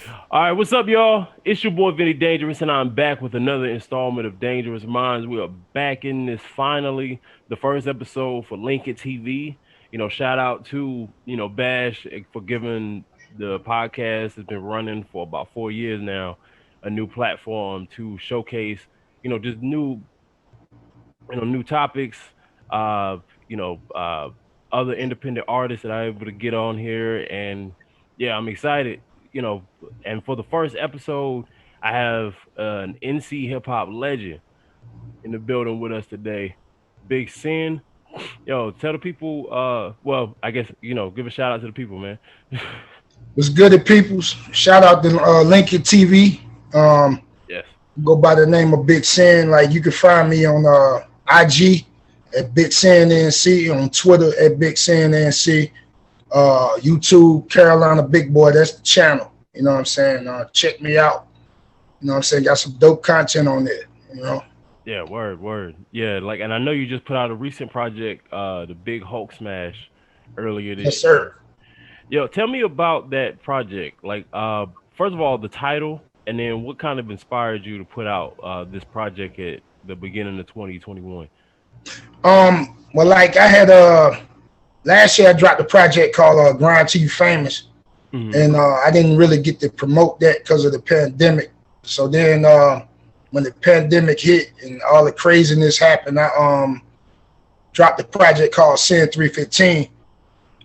All right, what's up, y'all? It's your boy Vinnie-Dangerous, and I'm back with another installment of Dangerous Minds. We are back in this finally, the first episode for LinkitTV. Shout out to Bash for giving the podcast has been running for about 4 years now, a new platform to showcase just new topics, uh, you know, uh, other independent artists that I'm able to get on here, and yeah, I'm excited. You know, and for the first episode, I have an NC hip hop legend in the building with us today, Big S.I.N. Yo, tell the people. Well, I guess give a shout out to the people, man. What's good at peoples? Shout out to Lincoln TV. Um, Yes. go by the name of Big S.I.N. Like you can find me on IG at Big S.I.N NC, on Twitter at Big S.I.N NC, YouTube Carolina Big Boy. That's the channel. You know what I'm saying? Check me out. You know what I'm saying? Got some dope content on there. You know. Yeah, word. Yeah, and I know you just put out a recent project, the Big Hulk Smash, earlier Yes, this year. sir. Yo, tell me about that project. First of all, the title, and then what kind of inspired you to put out this project at the beginning of 2021? Well, like I had last year I dropped a project called Grind to You Famous, Hmm. and I didn't really get to promote that because of the pandemic. So then when the pandemic hit and all the craziness happened, I dropped a project called Sin 315.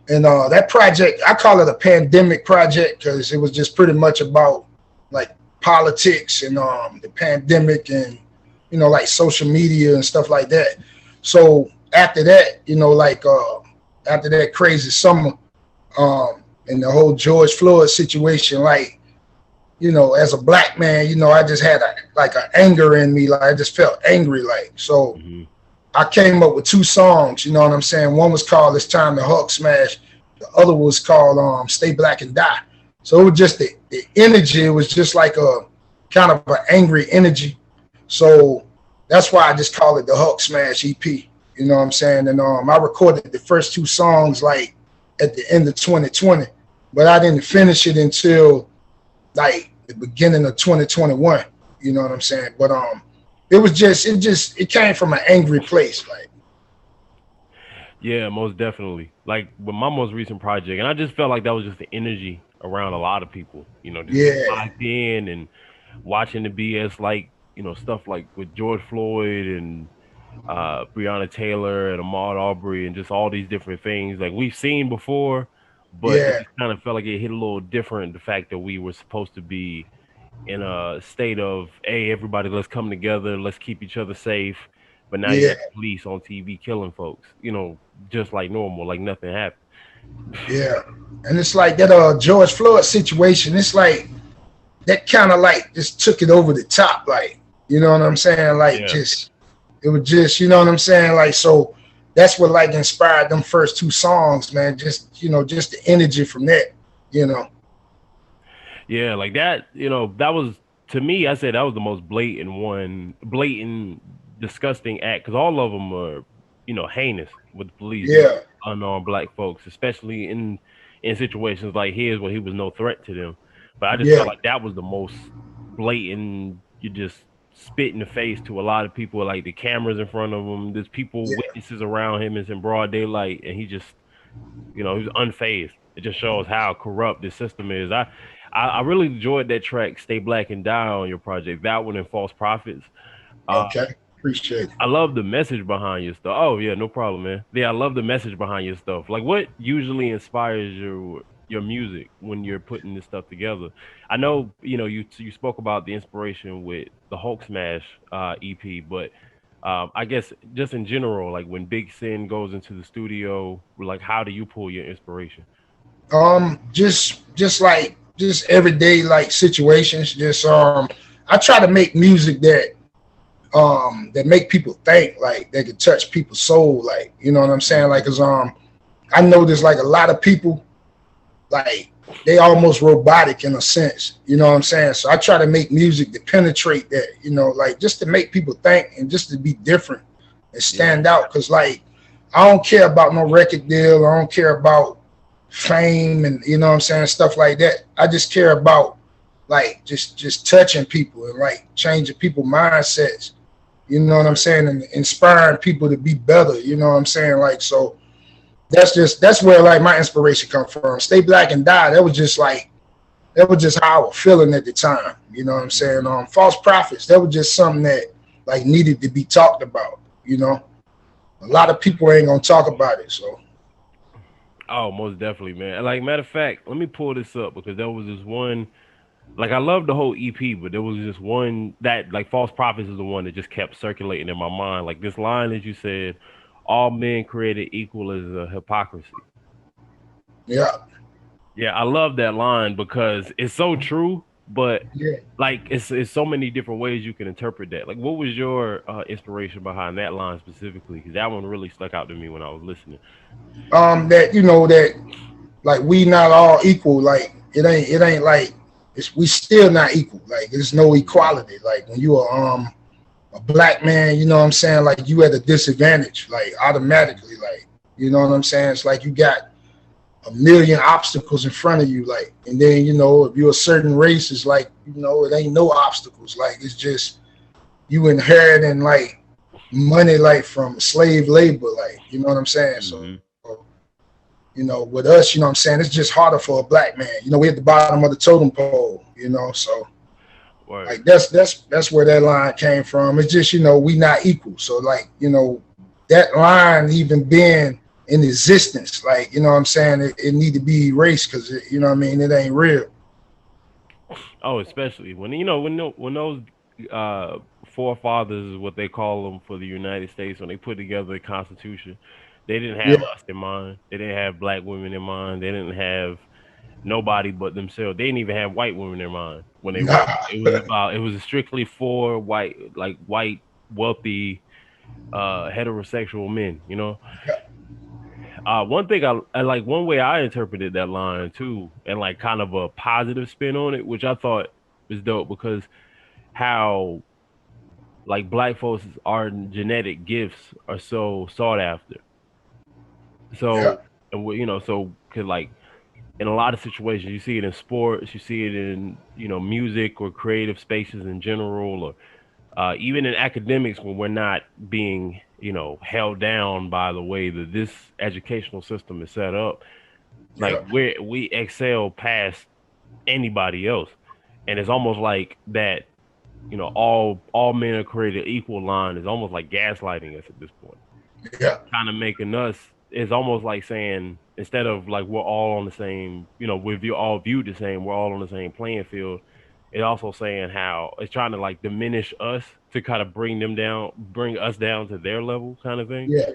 And that project, I call it a pandemic project because it was just pretty much about like politics and the pandemic and like social media and stuff like that. So after that, after that crazy summer, and the whole George Floyd situation, like as a black man, I just had an anger in me. Like I just felt angry. Like, so Hmm. I came up with two songs, you know what I'm saying? One was called It's Time to Hulk Smash. The other was called Stay Black and Die. So it was just the energy. It was just like a kind of an angry energy. So that's why I just call it the Hulk Smash EP. You know what I'm saying? And I recorded the first two songs like at the end of 2020, but I didn't finish it until like the beginning of 2021. You know what I'm saying? But it came from an angry place. Like, Yeah, most definitely. Like with my most recent project, and I just felt like that was just the energy around a lot of people. Just yeah, locked in and watching the BS, stuff like with George Floyd and Breonna Taylor and Ahmaud Arbery and just all these different things like we've seen before, but it yeah, just kind of felt like it hit a little different. The fact that we were supposed to be in a state of, hey, everybody, let's come together, let's keep each other safe. But now you yeah, got the police on TV killing folks, just like normal, like nothing happened. yeah. And it's like that George Floyd situation. It's like that kind of like just took it over the top. Like, you know what I'm saying? Like Yeah. just it was just, you know what I'm saying? Like, so that's what like inspired them first two songs, man. Just just the energy from that, you know. Yeah, like that, that was to me, I said that was the most blatant, disgusting act because all of them are, heinous with the police doing Yeah, unarmed black folks, especially in situations like his where he was no threat to them. But I just yeah, felt like that was the most blatant. You just spit in the face to a lot of people, like the cameras in front of him. There's people, yeah, witnesses around him. It's in broad daylight, and he just he was unfazed. It just shows how corrupt this system is. I really enjoyed that track, "Stay Black and Die" on your project. That one and "False Prophets." Uh, okay. Appreciate it. I love the message behind your stuff. Oh yeah, no problem, man. Yeah, I love the message behind your stuff. Like, what usually inspires your music when you're putting this stuff together? I know you spoke about the inspiration with the Hulk Smash EP, but I guess just in general, like when Big Sin goes into the studio, like how do you pull your inspiration? Just everyday like situations. Just I try to make music that make people think, like that can touch people's soul, like you know what I'm saying? Like, cause I know there's like a lot of people like they almost robotic in a sense, you know what I'm saying? So I try to make music to penetrate that, like just to make people think and just to be different and Yeah. stand out. Cause like I don't care about no record deal. I don't care about fame and you know what I'm saying, stuff like that. I just care about like just touching people and like changing people's mindsets. You know what I'm saying, and inspiring people to be better. You know what I'm saying, like so. That's where like my inspiration come from. Stay Black and Die. That was just how I was feeling at the time. You know what I'm saying? False prophets. That was just something that like needed to be talked about. You know, a lot of people ain't gonna talk about it. So Oh, most definitely, man. Like matter of fact, let me pull this up because there was this one. Like I love the whole EP, but there was just one that like False Prophets is the one that just kept circulating in my mind. Like this line that you said, "All men created equal is a hypocrisy." yeah, Yeah, I love that line because it's so true. But yeah. like it's so many different ways you can interpret that. Like, what was your inspiration behind that line specifically? Because that one really stuck out to me when I was listening. That you know that like we not all equal. Like it ain't like we still not equal. Like there's no equality. Like when you are a black man, you know what I'm saying? Like you at a disadvantage, like automatically. Like you know what I'm saying? It's like you got a million obstacles in front of you, like, and then you know if you're a certain race, it's like you know it ain't no obstacles, like it's just you inheriting like money like from slave labor, like you know what I'm saying. So Hmm. you know with us, you know what I'm saying, it's just harder for a black man. You know we at the bottom of the totem pole, you know. So Word. like that's where that line came from. It's just you know we not equal. So like you know that line even being in existence, like you know what I'm saying, it need to be erased because you know what I mean it ain't real. Oh, especially when when those uh, forefathers is what they call them for the United States when they put together the Constitution. They didn't have Yeah, us in mind. They didn't have black women in mind. They didn't have nobody but themselves. They didn't even have white women in mind when they wrote nah, it. It was about it was strictly for white wealthy heterosexual men. One thing I like one way I interpreted that line too, and like kind of a positive spin on it, which I thought was dope because how like black folks our genetic gifts are so sought after. yeah, So and so cause like in a lot of situations you see it in sports, you see it in music or creative spaces in general, or even in academics when we're not being held down by the way that this educational system is set up. Like yeah, we excel past anybody else, and it's almost like that. All men are created equal line is almost like gaslighting us at this point, yeah, kind of making us. It's almost like saying instead of like we're all on the same, we're all viewed the same, we're all on the same playing field. It's also saying how it's trying to like diminish us to kind of bring us down to their level, kind of thing. yeah.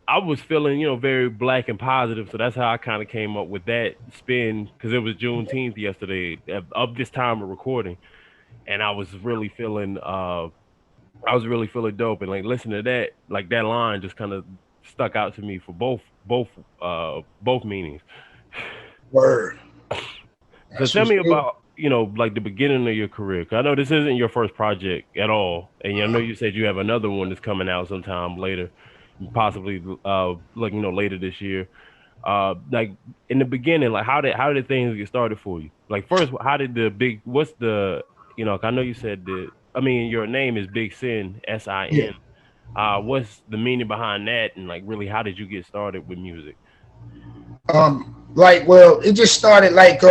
I was feeling, very black and positive. So that's how I kind of came up with that spin because it was Juneteenth yesterday of this time of recording. And I was really feeling dope. And like, listen to that, like that line just kind of stuck out to me for both meanings. Word. So That's tell what's me good. about, like the beginning of your career. 'Cause I know this isn't your first project at all. And I know you said you have another one that's coming out sometime later, possibly like later this year. Like in the beginning, like how did things get started for you? Like first, how did what's the I know you said that I mean your name is Big Sin, Yeah. SIN. What's the meaning behind that, and like really how did you get started with music? Like well, it just started like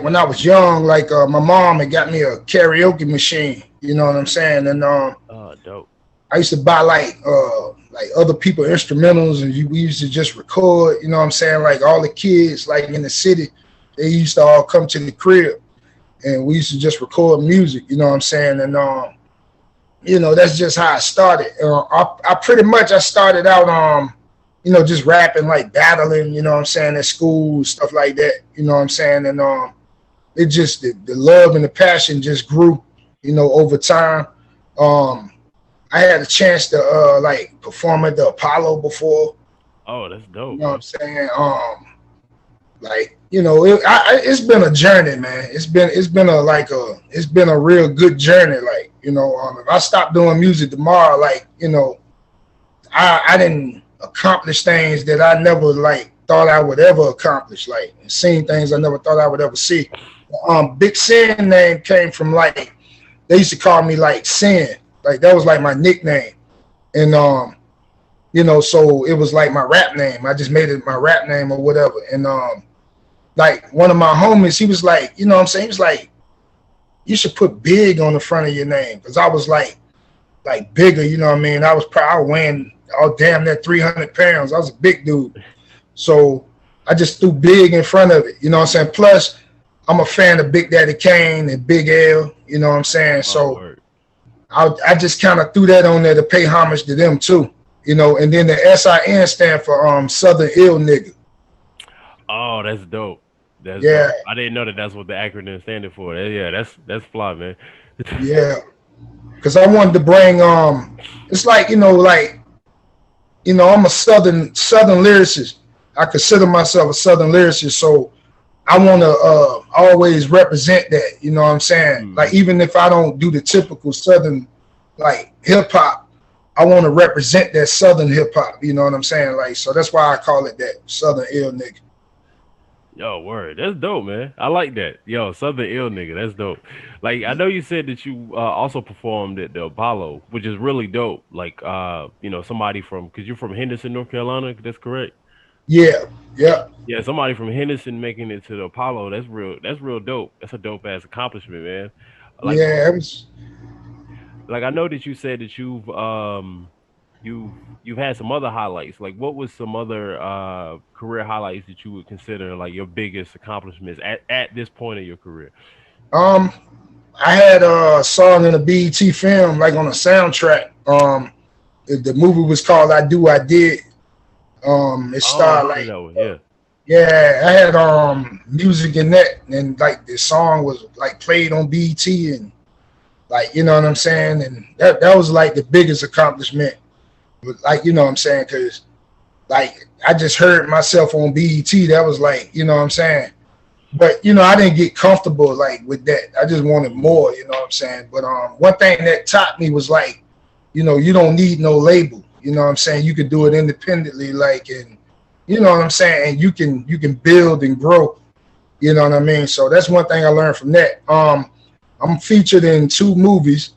when I was young, like my mom had got me a karaoke machine, you know what I'm saying? And Oh, dope. I used to buy like other people instrumentals and we used to just record, you know what I'm saying? Like all the kids like in the city, they used to all come to the crib and we used to just record music, you know what I'm saying? And you know, that's just how I started. I pretty much I started out you know, just rapping like battling, you know what I'm saying, at school, stuff like that, you know what I'm saying? And it just the love and the passion just grew, you know, over time. Um I had a chance to like perform at the Apollo before, Oh, that's you dope, know what I'm man. saying? Like you know, it's been a journey, man. It's been it's been a real good journey. Like you know, if I stop doing music tomorrow, like you know, I didn't accomplish things that I never like thought I would ever accomplish, like and seen things I never thought I would ever see. Big S.I.N name came from like they used to call me like Sin, like that was like my nickname, and you know, so it was like my rap name. I just made it my rap name or whatever, and like one of my homies, he was like, you know what I'm saying, he was like, you should put Big on the front of your name, because I was like bigger, you know what I mean? I was probably weighing damn near 300 pounds. I was a big dude. So I just threw Big in front of it, you know what I'm saying? Plus, I'm a fan of Big Daddy Kane and Big L, you know what I'm saying? So I just kind of threw that on there to pay homage to them too, you know, and then the S.I.N stand for Southern Ill Nigga. Oh, that's dope. That's Yeah. dope. I didn't know that that's what the acronym standing for. Yeah, that's fly, man. Yeah. Because I wanted to bring it's like, I'm a southern lyricist. I consider myself a southern lyricist, so I want to always represent that, you know what I'm saying? Like, even if I don't do the typical southern like hip hop, I want to represent that southern hip hop, you know what I'm saying? Like, so that's why I call it that, Southern Ill Nigga. Yo, word. That's dope, man. I like that. Yo, Southern Ill Nigga. That's dope. Like, I know you said that you also performed at the Apollo, which is really dope. Like, somebody because you're from Henderson, North Carolina. That's correct. Yeah, yeah. Yeah, somebody from Henderson making it to the Apollo. That's real. That's real dope. That's a dope ass accomplishment, man. Like, Yeah, it was. like I know that you said that you've had some other highlights. Like, what was some other career highlights that you would consider like your biggest accomplishments at this point of your career? Um, I had a song in a BET film, like on a soundtrack. The movie was called "I Do I Did." It starred like, yeah, I had music in that, and like the song was like played on BET, and like, you know what I'm saying, and that was like the biggest accomplishment. But like, you know what I'm saying, because like I just heard myself on BET. That was like, you know what I'm saying. But you know, I didn't get comfortable like with that. I just wanted more, you know what I'm saying. But one thing that taught me was like, you know, you don't need no label. You know what I'm saying? You could do it independently, like, and you know what I'm saying, and you can build and grow. You know what I mean? So that's one thing I learned from that. I'm featured in 2 movies.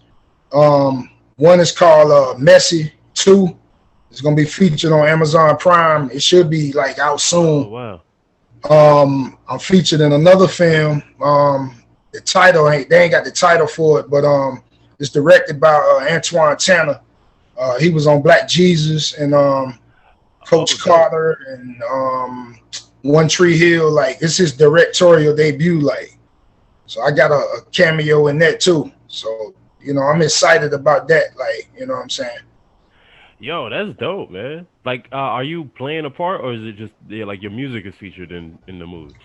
One is called Messy 2. It's gonna be featured on Amazon Prime. It should be like out soon. Oh, wow. I'm featured in another film. The title they ain't got the title for it, but it's directed by Antoine Tanner. He was on Black Jesus and Coach Carter and One Tree Hill. Like, it's his directorial debut. Like, so I got a cameo in that too. So, you know, I'm excited about that. Like, you know what I'm saying? Yo, that's dope, man. Like, are you playing a part, or is it just like your music is featured in the movie?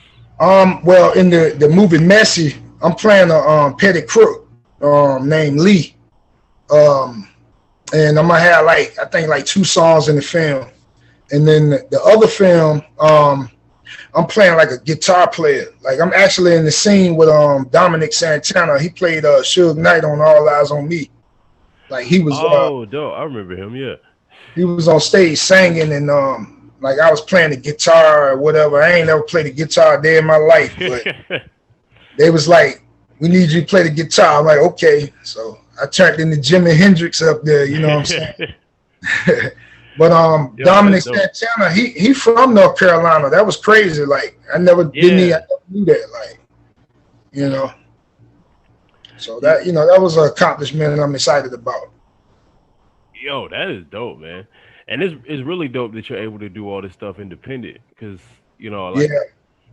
Well, in the movie Messy, I'm playing a petty crook named Lee. And I'm gonna have like, I think like 2 songs in the film, and then the other film, I'm playing like a guitar player. Like, I'm actually in the scene with Dominic Santana. He played Suge Knight on All Eyes on Me. Like, he was dope. I remember him. Yeah, he was on stage singing, and like I was playing the guitar or whatever. I ain't never played a guitar a day in my life, but they was like, "We need you to play the guitar." I'm like, okay. So I turned into Jimi Hendrix up there. You know what I'm saying? But Dominic Santana, he from North Carolina. That was crazy. Like, I never knew that. Like, you know. So that, you know, that was an accomplishment I'm excited about. Yo, that is dope, man. And it's really dope that you're able to do all this stuff independent, because, you know, like,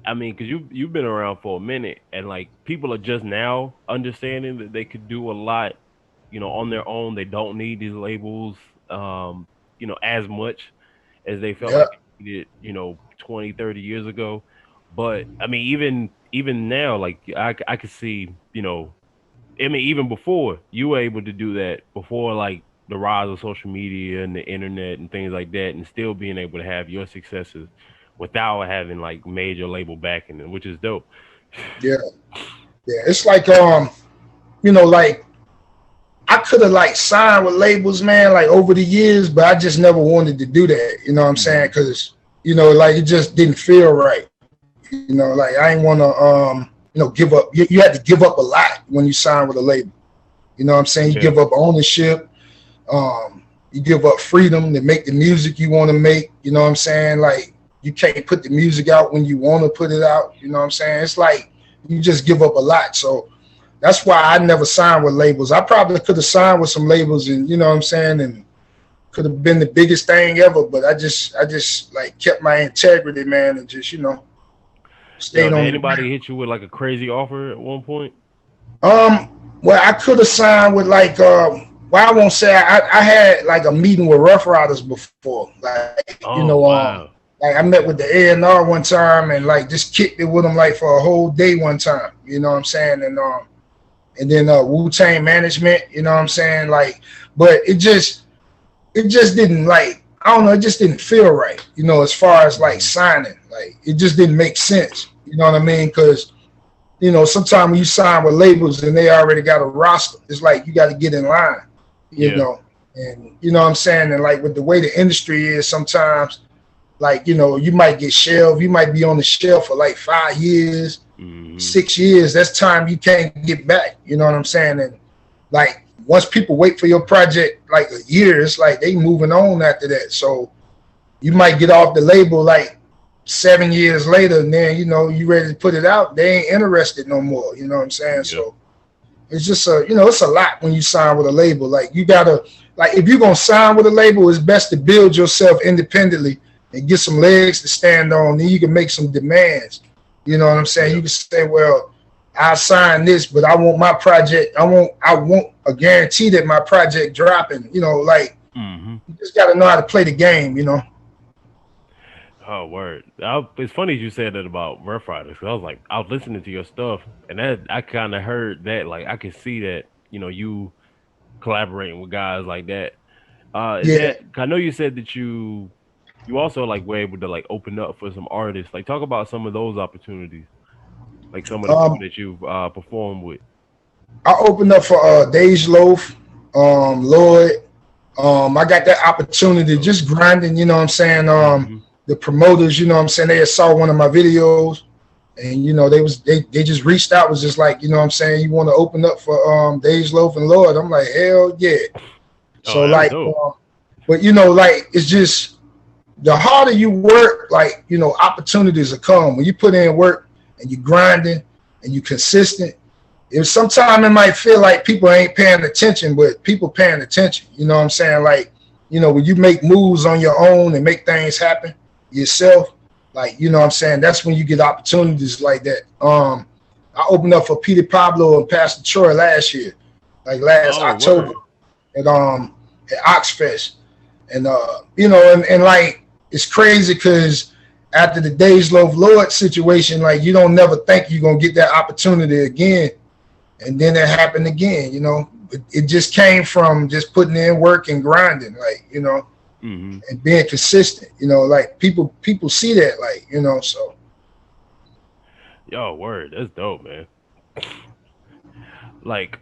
I mean, because you've been around for a minute, and like people are just now understanding that they could do a lot, you know, on their own. They don't need these labels, you know, as much as they felt like they needed, you know, 20, 30 years ago. But I mean, even now, like I could see, you know, I mean, even before you were able to do that, before like the rise of social media and the internet and things like that, and still being able to have your successes without having like major label backing, which is dope. Yeah. It's like you know, like I could have like signed with labels, man, like over the years, but I just never wanted to do that. You know what I'm saying? Because you know, like it just didn't feel right. You know, like I ain't want to, you know, give up. You had to give up a lot when you sign with a label. You know what I'm saying? You Yeah. give up ownership. You give up freedom to make the music you want to make. You know what I'm saying? Like you can't put the music out when you want to put it out. You know what I'm saying? It's like you just give up a lot. So that's why I never signed with labels. I probably could have signed with some labels, and you know what I'm saying, and could have been the biggest thing ever. But I just like kept my integrity, man, and just Yo, stayed did on the anybody ground. hit you with like a crazy offer at one point? Well, I could have signed with like well, I won't say I had like a meeting with Rough Riders before. Like, Oh wow. like I met with the A&R one time and like just kicked it with them like for a whole day one time. You know what I'm saying? And then Wu-Tang Management, you know what I'm saying? Like, but it just didn't like I don't know, it just didn't feel right, you know, as far as like signing. Like it just didn't make sense. You know what I mean? Because you know, sometimes when you sign with labels and they already got a roster, it's like you got to get in line, you Yeah. know. And you know what I'm saying? And like with the way the industry is, sometimes like, you know, you might get shelved, you might be on the shelf for like 5 years, Hmm. 6 years. That's time you can't get back. You know what I'm saying? And like once people wait for your project like a year, it's like they moving on after that. So you might get off the label like 7 years later, and then you know you ready to put it out. They ain't interested no more. You know what I'm saying? Yeah. So it's just it's a lot when you sign with a label. Like you gotta like if you're gonna sign with a label, it's best to build yourself independently and get some legs to stand on. Then you can make some demands. You know what I'm saying? Yeah. You can say, well, I signed this, but I want my project. I want a guarantee that my project dropping. You know, like Hmm. you just gotta know how to play the game. You know. Oh, word. It's funny you said that about Rough Riders. 'Cause I was like, I was listening to your stuff, and that I kind of heard that. Like, I could see that, you collaborating with guys like that. Is Yeah. that? I know you said that you also like were able to like open up for some artists. Like, talk about some of those opportunities. Like some of the people Um, that you've performed with. I opened up for Dej Loaf, Lloyd. I got that opportunity So, just grinding, you know what I'm saying? hmm. The promoters, you know what I'm saying, they had saw one of my videos and you know, they just reached out, was just like, you know what I'm saying, you want to open up for Dej Loaf and Lloyd. I'm like, hell yeah. Oh, So that's like dope. but you know, like it's just the harder you work, like, you know, opportunities will come. When you put in work and you grinding and you consistent, if sometimes it might feel like people ain't paying attention, but people paying attention. You know what I'm saying? Like, you know, when you make moves on your own and make things happen yourself, like, you know what I'm saying? That's when you get opportunities like that. I opened up for Peter Pablo and Pastor Troy last year, like last Oh, October word. at Oxfest. And you know, and like it's crazy because after the Days Love Lord situation, like you don't never think you're gonna get that opportunity again, and then it happened again. You know, it just came from just putting in work and grinding, like you know, Hmm. and being consistent. You know, like people see that, like you know, so Yo, word. That's dope, man. Like,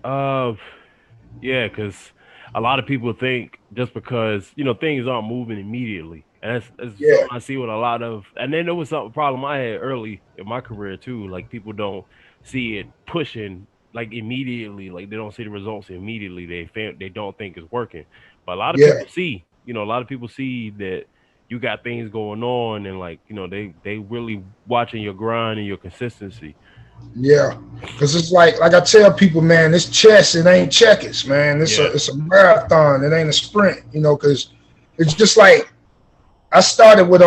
yeah, because a lot of people think just because things aren't moving immediately, and that's yeah, something I see with a lot of. And then there was some problem I had early in my career too. Like people don't see it pushing like immediately. Like they don't see the results immediately. They don't think it's working, but a lot of yeah. people see. A lot of people see that you got things going on, and like they really watching your grind and your consistency. Yeah, because it's like I tell people, man, it's chess. It ain't checkers, man. Yeah. It's a marathon. It ain't a sprint. You know, because it's just like I started with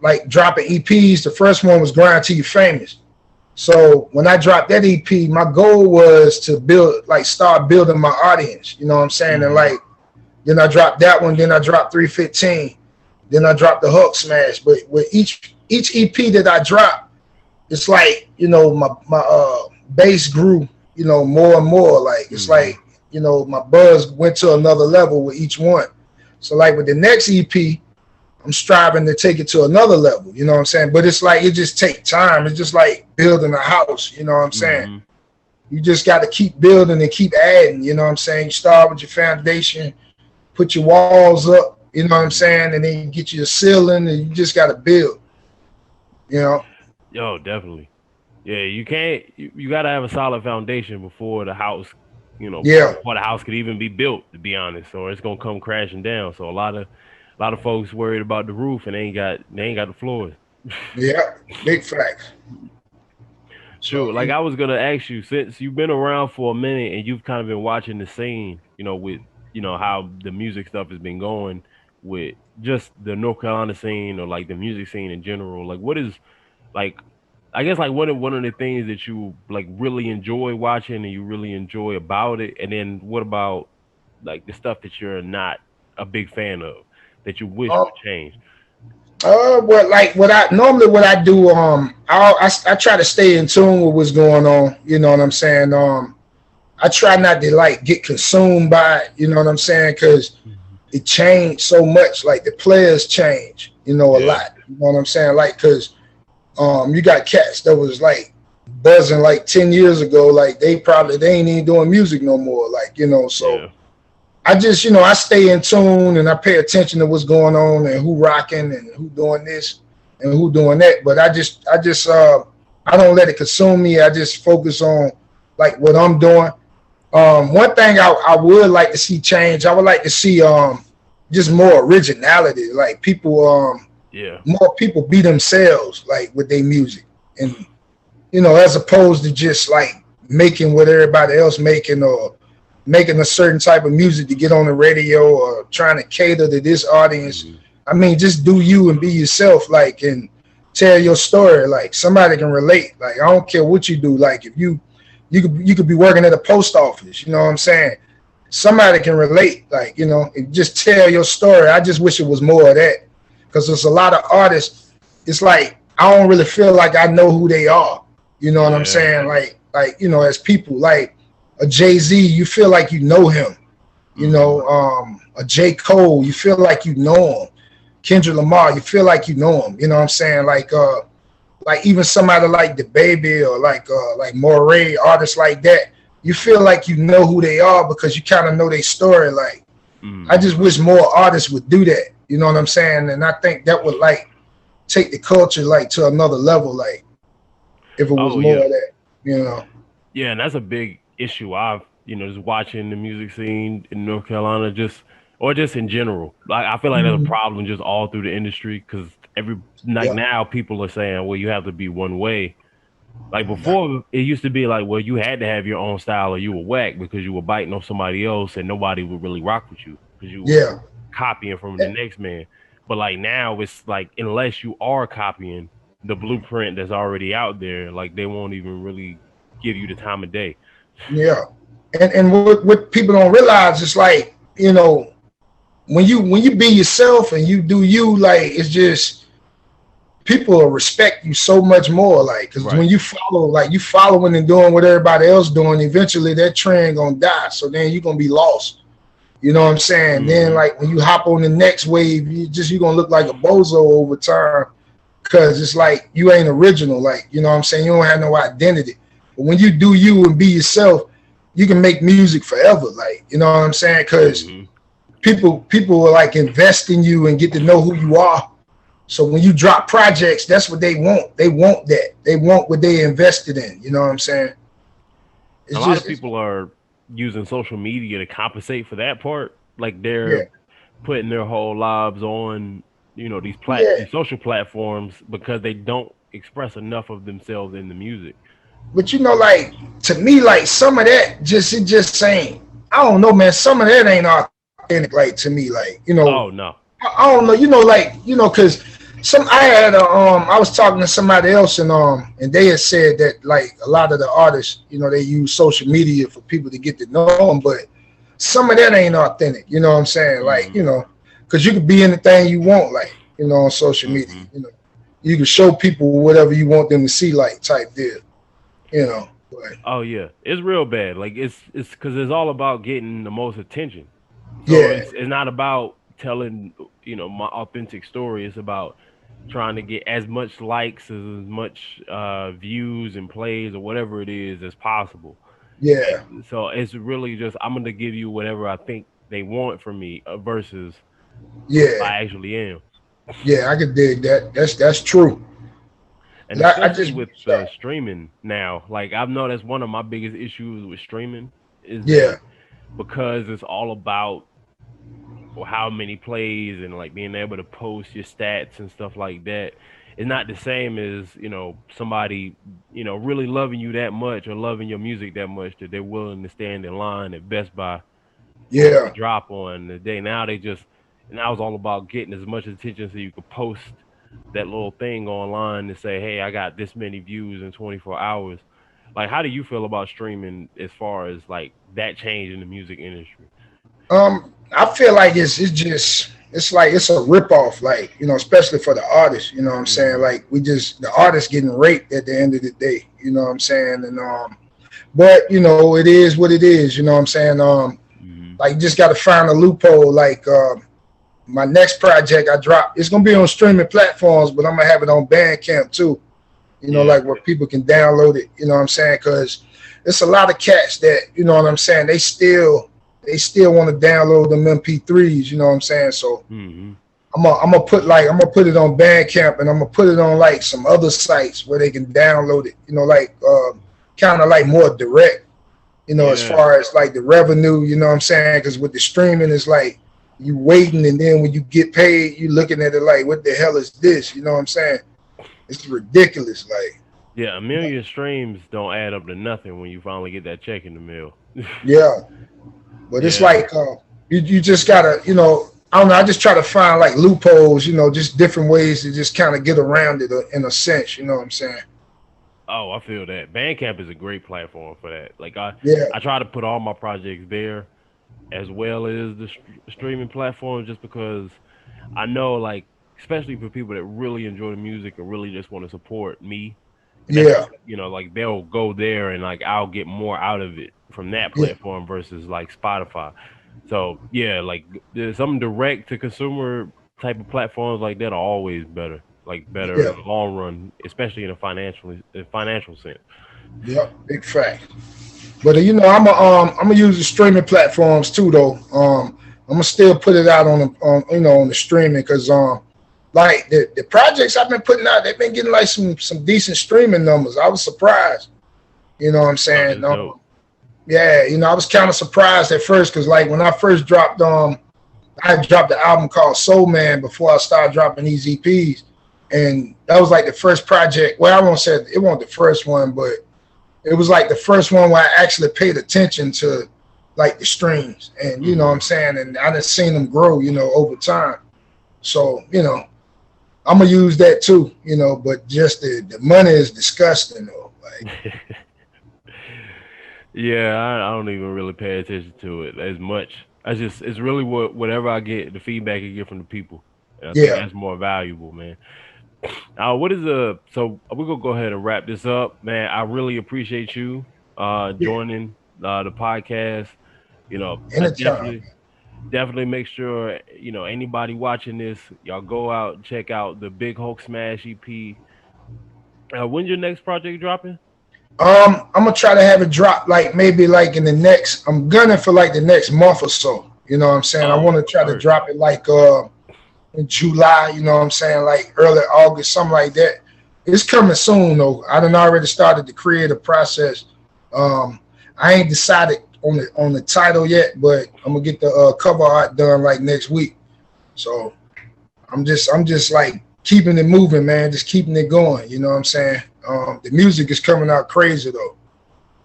like dropping EPs. The first one was Grind Till You Famous. So when I dropped that EP, my goal was to start building my audience. You know what I'm saying? And Hmm. like then I dropped that one. Then I dropped 315. Then I dropped the Hook Smash. But with each EP that I dropped, it's like you know my bass grew, you know, more and more. Like it's Hmm. like you know my buzz went to another level with each one. So like with the next EP, I'm striving to take it to another level. You know what I'm saying? But it's like it just takes time. It's just like building a house. You know what I'm saying? Hmm. You just got to keep building and keep adding. You know what I'm saying? You start with your foundation, put your walls up, You know what I'm Mhm. saying? And then you get you a ceiling, and you just got to build. You know? Yo, definitely. Yeah, you can't. You got to have a solid foundation before the house, Yeah, before the house could even be built. To be honest, or it's gonna come crashing down. So a lot of folks worried about the roof and they ain't got the floors. yeah, big facts. So True. Like I was gonna ask you, since you've been around for a minute and you've kind of been watching the scene, with how the music stuff has been going with just the North Carolina scene or like the music scene in general. Like, what is like? I guess like one of the things that you like really enjoy watching and you really enjoy about it, and then what about like the stuff that you're not a big fan of that you wish uh, would change? what like what I do, I try to stay in tune with what's going on. You know what I'm saying? I try not to like get consumed by it. You know what I'm saying? Because Mhm. it changed so much. Like the players change. You know, a Yeah. lot. You know what I'm saying? Like because you got cats that was like buzzing like 10 years ago. Like they ain't even doing music no more. Like so. Yeah. I just, I stay in tune and I pay attention to what's going on and who rocking and who doing this and who doing that. But I don't let it consume me. I just focus on like what I'm doing. One thing I would like to see change. I would like to see just more originality. Like Yeah. more people be themselves like with their music, and as opposed to just like making what everybody else making or making a certain type of music to get on the radio or trying to cater to this audience. Hmm. I mean, just do you and be yourself, like, and tell your story. Like somebody can relate. Like I don't care what you do. Like if you could be working at a post office. You know what I'm saying? Somebody can relate. Like and just tell your story. I just wish it was more of that because there's a lot of artists. It's like I don't really feel like I know who they are. You know what I'm Yeah. saying? Like as people, like a Jay-Z, you feel like you know him. Hmm. A J. Cole, you feel like you know him. Kendrick Lamar, you feel like you know him. You know what I'm saying? Like even somebody like the Baby or like Moray, artists like that, you feel like you know who they are because you kind of know their story. Like I Hmm. just wish more artists would do that. You know what I'm saying? And I think that would like take the culture like to another level. Like if it was Oh more yeah. of that. You know? Yeah, and that's a big issue. I've, just watching the music scene in North Carolina, or just in general. Like, I feel like there's a Mhm. problem just all through the industry because like Yeah. now people are saying, well, you have to be one way. Like before, it used to be like, well, you had to have your own style or you were whack because you were biting off somebody else and nobody would really rock with you because you were Yeah. copying from the next man. But like now, it's like unless you are copying the blueprint that's already out there, like they won't even really give you the time of day. Yeah. And what people don't realize is like, when you be yourself and you do you, like it's just people will respect you so much more. Like, because when Right. you follow, like you following and doing what everybody else doing, eventually that trend gonna die. So then you're gonna be lost. You know what I'm saying? Then Hmm. like when you hop on the next wave, you're gonna look like a bozo over time because it's like you ain't original. Like, you know what I'm saying? You don't have no identity. But when you do you and be yourself, you can make music forever. Like, you know what I'm saying? Because Hmm. people will like invest in you and get to know who you are. So when you drop projects, that's what they want. They want that. They want what they invested in. You know what I'm saying? A It's lot of just people are using social media to compensate for that part. Like yeah, they're putting their whole lives on, yeah. these social platforms because they don't express enough of themselves in the music. But like to me, like some of that it just ain't. I don't know, man. Some of that ain't authentic. Like to me, like Oh no. I don't know. Because I was talking to somebody else and they had said that like a lot of the artists, they use social media for people to get to know them, but some of that ain't authentic. You know what I'm saying? Like Hmm. because you could be anything you want, like on social media. Hmm. You can show people whatever you want them to see, like type deal. But Oh yeah, it's real bad. Like it's because it's all about getting the most attention. So yeah, it's not about telling my authentic story. It's about trying to get as much likes, as much views and plays or whatever it is as possible. yeah, So it's really just I'm gonna give you whatever I think they want from me versus Yeah, I actually am. yeah, I could dig that. That's true. And I especially just with reached out. streaming now, like I've noticed one of my biggest issues with streaming is that Yeah, because it's all about how many plays and like being able to post your stats and stuff like that, it's not the same as somebody really loving you that much or loving your music that much that they're willing to stand in line at Best Buy for it to yeah, drop on the day. Now it's all about getting as much attention so you could post that little thing online to say, hey, I got this many views in 24 hours. Like, how do you feel about streaming as far as like that change in the music industry? I feel like it's like it's a ripoff, like especially for the artist. You know what I'm saying? Hmm. Like the artist getting raped at the end of the day. You know what I'm saying? And but it is what it is. You know what I'm saying? Hmm. Like you just got to find a loophole. Like my next project I drop, it's gonna be on streaming platforms, but I'm gonna have it on Bandcamp too. Yeah. Like where people can download it. You know what I'm saying? Because it's a lot of cats that what I'm saying. They still want to download them MP3s. You know what I'm saying? So Hmm. I'm gonna put it on Bandcamp and I'm gonna put it on like some other sites where they can download it. Like kind of like more direct. As Yeah. far as like the revenue. You know what I'm saying? Because with the streaming, it's like you waiting and then when you get paid, you looking at it like, what the hell is this? You know what I'm saying? It's ridiculous. Like, Yeah, a million streams don't add up to nothing when you finally get that check in the mail. yeah, but it's Yeah. like you just gotta, I don't know. I just try to find like loopholes, just different ways to just kind of get around it in a sense. You know what I'm saying? Oh, I feel that. Bandcamp is a great platform for that. Like Yeah, I try to put all my projects there as well as the streaming platform just because I know like especially for people that really enjoy the music and really just want to support me, that's yeah, like they'll go there and like I'll get more out of it from that yeah, platform versus like Spotify. So yeah, like there's some direct to consumer type of platforms like that are always better, like better yeah, in the long run, especially in a financial sense. yeah. Big fact. But I'm gonna use the streaming platforms too, though. I'm gonna still put it out on the streaming because like the projects I've been putting out, they've been getting like some decent streaming numbers. I was surprised. You know what I'm Oh, saying? that's dope. Yeah, I was kind of surprised at first because like when I first dropped I dropped an album called Soul Man before I started dropping these EPs, and that was like the first project. Well, I won't say it wasn't the first one, but it was like the first one where I actually paid attention to like the streams, and you know what Hmm. I'm saying, and I just seen them grow, over time. So I'm gonna use that too, but just the money is disgusting though. Like, Yeah, I don't even really pay attention to it as much. I just it's really whatever I get, the feedback I get from the people, and I think yeah, that's more valuable, man. What is so we're gonna go ahead and wrap this up, man. I really appreciate you yeah, joining the podcast. I anytime. definitely make sure anybody watching this, y'all go out and check out the Big Hulk Smash EP. When's your next project dropping? I'm gonna try to have it drop like maybe like in the next. I'm gunning for like the next month or so. You know what I'm saying? I Oh, want to try to word. drop it like in July. You know what I'm saying? Like early August, something like that. It's coming soon though. I done already started the creative process. Um, I ain't decided on the title yet, but I'm gonna get the cover art done like next week. So I'm just like keeping it moving, man. Just keeping it going. You know what I'm saying? The music is coming out crazy though.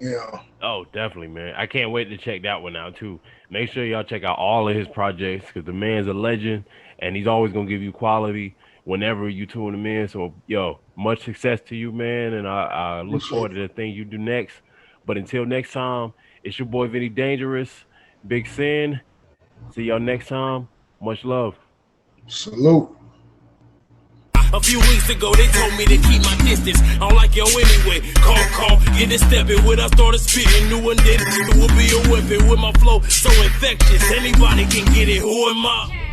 You know. Oh, definitely, man. I can't wait to check that one out too. Make sure y'all check out all of his projects because the man's a legend and he's always gonna give you quality whenever you tune him in. So, yo, much success to you, man, and I look Appreciate forward it. to the thing you do next. But until next time, it's your boy Vinnie-Dangerous, Big S.I.N. See y'all next time. Much love. Salute. A few weeks ago, they told me to keep my distance. I don't like yo anyway. Call, get it stepping. When I started spitting, new one did it would be a weapon with my flow so infectious. Anybody can get it. Who am I?